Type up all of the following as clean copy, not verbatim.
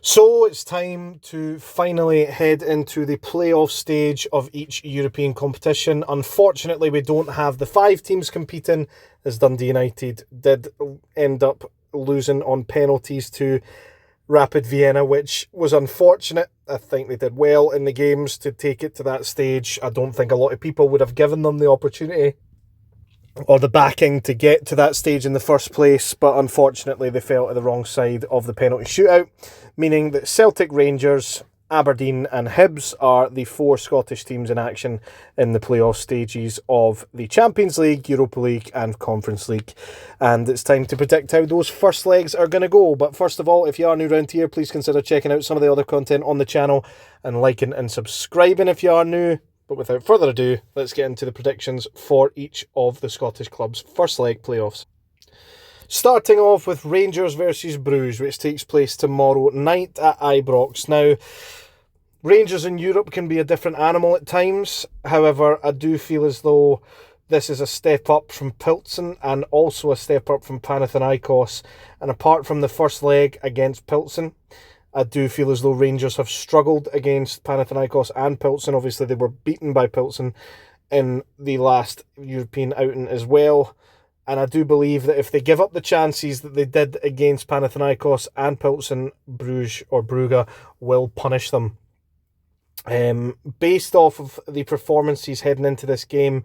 So it's time to finally head into the playoff stage of each European competition. Unfortunately, we don't have the 5 teams competing, as Dundee United did end up losing on penalties to Rapid Vienna, which was unfortunate. I think they did well in the games to take it to that stage. I don't think a lot of people would have given them the opportunity or the backing to get to that stage in the first place, but unfortunately they fell to the wrong side of the penalty shootout, meaning that Celtic, Rangers, Aberdeen and Hibs are the 4 Scottish teams in action in the playoff stages of the Champions League, Europa League and Conference League. And it's time to predict how those first legs are going to go. But first of all, if you are new around here, please consider checking out some of the other content on the channel and liking and subscribing if you are new. But without further ado, let's get into the predictions for each of the Scottish clubs' first leg playoffs. Starting off with Rangers versus Bruges, which takes place tomorrow night at Ibrox. Now, Rangers in Europe can be a different animal at times. However, I do feel as though this is a step up from Pilsen and also a step up from Panathinaikos. And apart from the first leg against Pilsen, I do feel as though Rangers have struggled against Panathinaikos and Pilsen. Obviously, they were beaten by Pilsen in the last European outing as well. And I do believe that if they give up the chances that they did against Panathinaikos and Pilsen, Bruges or Brugge will punish them. Based off of the performances heading into this game,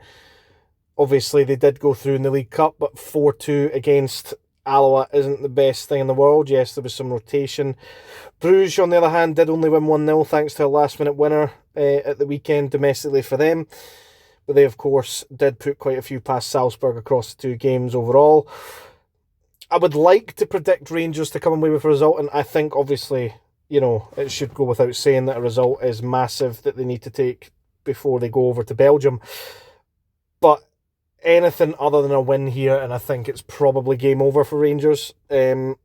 obviously they did go through in the League Cup, but 4-2 against Alloa isn't the best thing in the world. Yes, there was some rotation. Bruges, on the other hand, did only win 1-0 thanks to a last-minute winner at the weekend domestically for them. But they, of course, did put quite a few past Salzburg across the 2 games overall. I would like to predict Rangers to come away with a result, and I think, obviously, you know, it should go without saying that a result is massive that they need to take before they go over to Belgium. But anything other than a win here, and I think it's probably game over for Rangers. I'm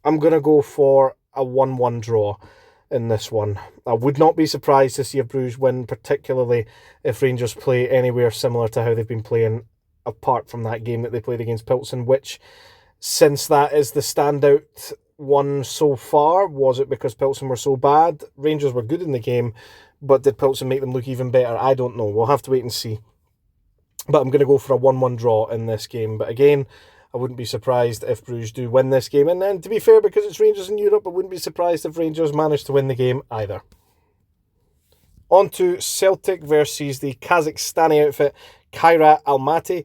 going to go for a 1-1 draw in this one. I would not be surprised to see a Bruges win, particularly if Rangers play anywhere similar to how they've been playing apart from that game that they played against Pilsen, which, since that is the standout one so far, was it because Pilsen were so bad? Rangers were good in the game, but did Pilsen make them look even better? I don't know. We'll have to wait and see. But I'm going to go for a 1-1 draw in this game. But again, I wouldn't be surprised if Bruges do win this game. And then, to be fair, because it's Rangers in Europe, I wouldn't be surprised if Rangers manage to win the game either. On to Celtic versus the Kazakhstani outfit, Kairat Almaty.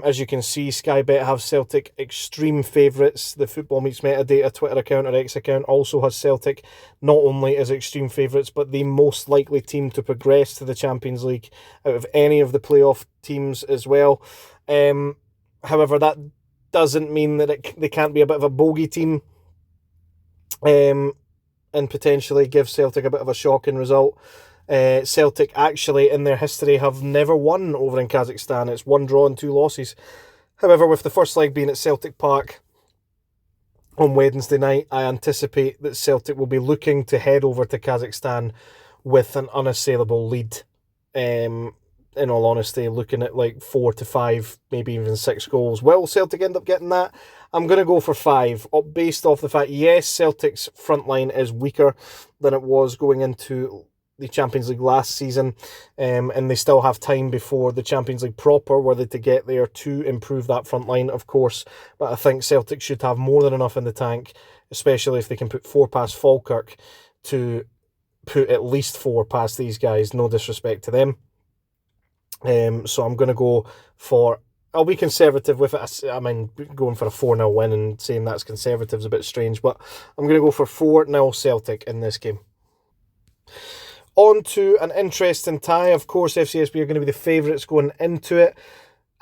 As you can see, Sky Bet have Celtic extreme favourites. The Football Meets Metadata Twitter account or X account also has Celtic not only as extreme favourites, but the most likely team to progress to the Champions League out of any of the playoff teams as well. However, that doesn't mean that they can't be a bit of a bogey team and potentially give Celtic a bit of a shocking result. Celtic actually in their history have never won over in Kazakhstan. It's 1 draw and 2 losses. However, with the first leg being at Celtic Park on Wednesday night, I anticipate that Celtic will be looking to head over to Kazakhstan with an unassailable lead. In all honesty, looking at like 4 to 5, maybe even 6 goals. Will Celtic end up getting that? I'm going to go for 5, based off the fact, yes, Celtic's front line is weaker than it was going into the Champions League last season, and they still have time before the Champions League proper, were they to get there, to improve that front line, of course. But I think Celtic should have more than enough in the tank, especially if they can put 4 past Falkirk, to put at least 4 past these guys. No disrespect to them. So I'm going to go for, I'll be conservative with it. I mean, going for a 4-0 win and saying that's conservative is a bit strange, but I'm going to go for 4-0 Celtic in this game. On to an interesting tie. Of course, FCSB are going to be the favourites going into it.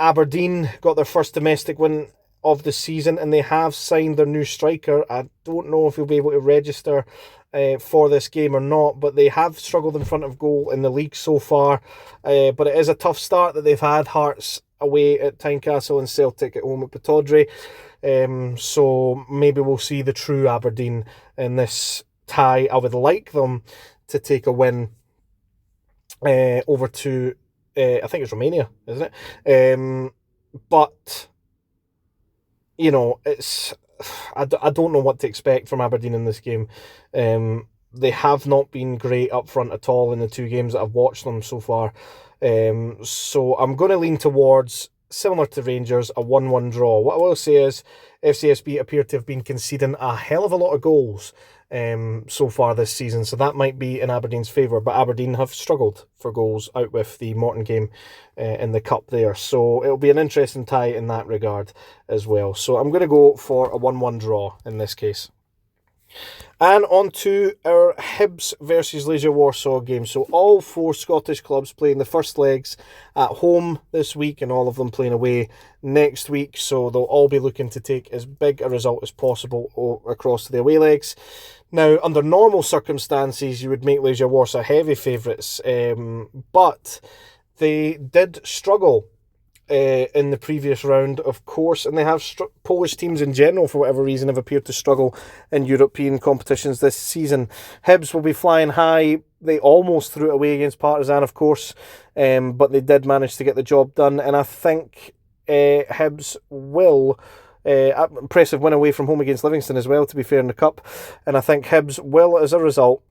Aberdeen got their first domestic win of the season, and they have signed their new striker. I don't know if he'll be able to register for this game or not, but they have struggled in front of goal in the league so far. But it is a tough start that they've had. Hearts away at Tynecastle and Celtic at home at Pittodrie. So maybe we'll see the true Aberdeen in this tie. I would like them to take a win over to, I think it's Romania, isn't it? But, you know, it's I don't know what to expect from Aberdeen in this game. They have not been great up front at all in the 2 games that I've watched them so far. So I'm going to lean towards, similar to Rangers, a 1-1 draw. What I will say is FCSB appear to have been conceding a hell of a lot of goals so far this season, so that might be in Aberdeen's favour, but Aberdeen have struggled for goals out with the Morton game in the Cup there, so it'll be an interesting tie in that regard as well. So I'm going to go for a 1-1 draw in this case. And on to our Hibs versus Legia Warsaw game. So all 4 Scottish clubs playing the first legs at home this week and all of them playing away next week. So they'll all be looking to take as big a result as possible across the away legs. Now, under normal circumstances, you would make Legia Warsaw heavy favourites, but they did struggle in the previous round, of course, and they have Polish teams in general, for whatever reason, have appeared to struggle in European competitions this season. Hibs will be flying high. They almost threw it away against Partizan, of course, but they did manage to get the job done, and I think Hibs will... impressive win away from home against Livingston as well, to be fair, in the Cup, and I think Hibs will, as a result,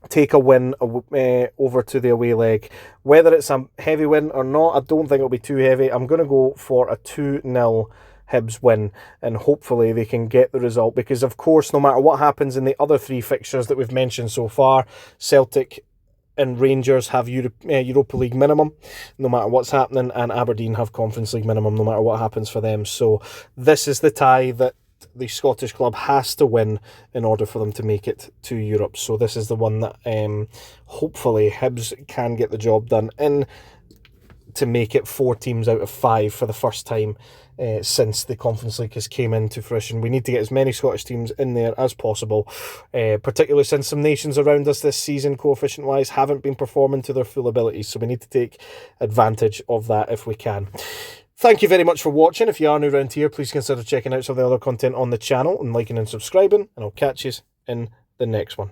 take a win over to the away leg. Whether it's a heavy win or not, I don't think it'll be too heavy. I'm going to go for a 2-0 Hibs win, and hopefully they can get the result, because of course, no matter what happens in the other 3 fixtures that we've mentioned so far, Celtic and Rangers have Europa League minimum, no matter what's happening, and Aberdeen have Conference League minimum, no matter what happens for them. So this is the tie that the Scottish club has to win in order for them to make it to Europe. So this is the one that hopefully Hibs can get the job done in, to make it 4 teams out of 5 for the first time since the Conference League has came into fruition. We need to get as many Scottish teams in there as possible, particularly since some nations around us this season, coefficient-wise, haven't been performing to their full abilities. So we need to take advantage of that if we can. Thank you very much for watching. If you are new around here, please consider checking out some of the other content on the channel and liking and subscribing, and I'll catch you in the next one.